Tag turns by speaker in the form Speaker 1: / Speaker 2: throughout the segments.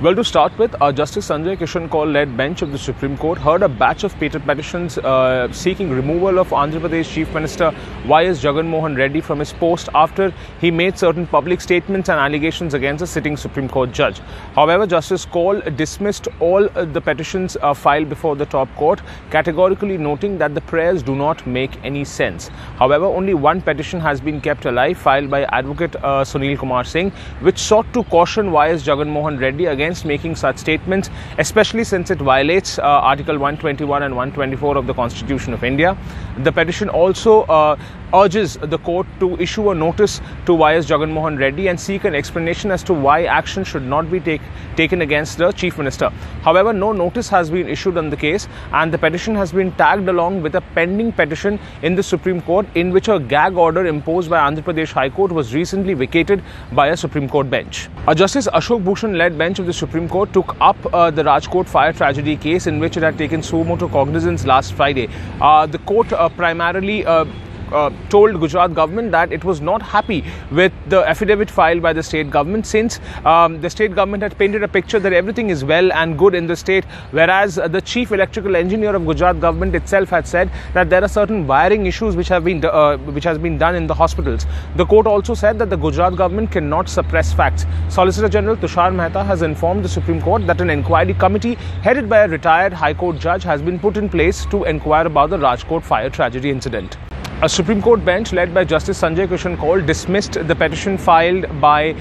Speaker 1: Well, to start with, Justice Sanjay Kishan Kaul-led bench of the Supreme Court heard a batch of petitions seeking removal of Andhra Pradesh Chief Minister Y.S. Jagan Mohan Reddy from his post after he made certain public statements and allegations against a sitting Supreme Court judge. However, Justice Kaul dismissed all the petitions filed before the top court, categorically noting that the prayers do not make any sense. However, only one petition has been kept alive, filed by Advocate Sunil Kumar Singh, which sought to caution Y.S. Jagan Mohan Reddy against making such statements, especially since it violates Article 121 and 124 of the Constitution of India. The petition also urges the court to issue a notice to Y.S. Jagan Mohan Reddy and seek an explanation as to why action should not be taken against the Chief Minister. However, no notice has been issued on the case, and the petition has been tagged along with a pending petition in the Supreme Court in which a gag order imposed by Andhra Pradesh High Court was recently vacated by a Supreme Court bench. A Justice Ashok Bhushan-led bench of the Supreme Court took up the Rajkot fire tragedy case in which it had taken suo motu cognizance last Friday. The court primarily told Gujarat government that it was not happy with the affidavit filed by the state government, since the state government had painted a picture that everything is well and good in the state, whereas the chief electrical engineer of Gujarat government itself had said that there are certain wiring issues which has been done in the hospitals. The court also said that the Gujarat government cannot suppress facts. Solicitor General Tushar Mehta has informed the Supreme Court that an inquiry committee headed by a retired High Court judge has been put in place to inquire about the Rajkot fire tragedy incident. A Supreme Court bench led by Justice Sanjay Kishan Kaul dismissed the petition filed by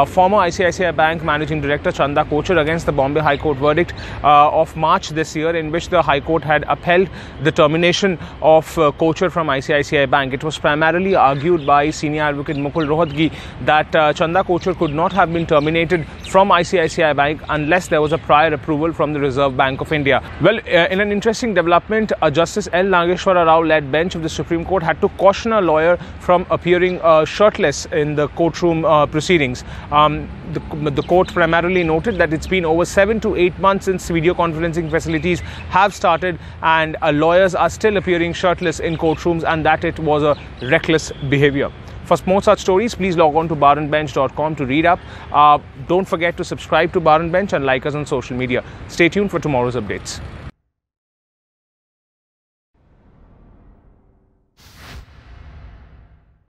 Speaker 1: former ICICI Bank Managing Director Chanda Kochhar against the Bombay High Court verdict of March this year, in which the High Court had upheld the termination of Kochhar from ICICI Bank. It was primarily argued by senior advocate Mukul Rohatgi that Chanda Kochhar could not have been terminated from ICICI Bank unless there was a prior approval from the Reserve Bank of India. Well, in an interesting development, Justice L. Nageshwara Rao-led bench of the Supreme Court had to caution a lawyer from appearing shirtless in the courtroom proceedings. The court primarily noted that it's been over 7 to 8 months since video conferencing facilities have started, and lawyers are still appearing shirtless in courtrooms, and that it was a reckless behavior. For more such stories, please log on to barandbench.com to read up. Don't forget to subscribe to Bar and Bench and like us on social media. Stay tuned for tomorrow's updates.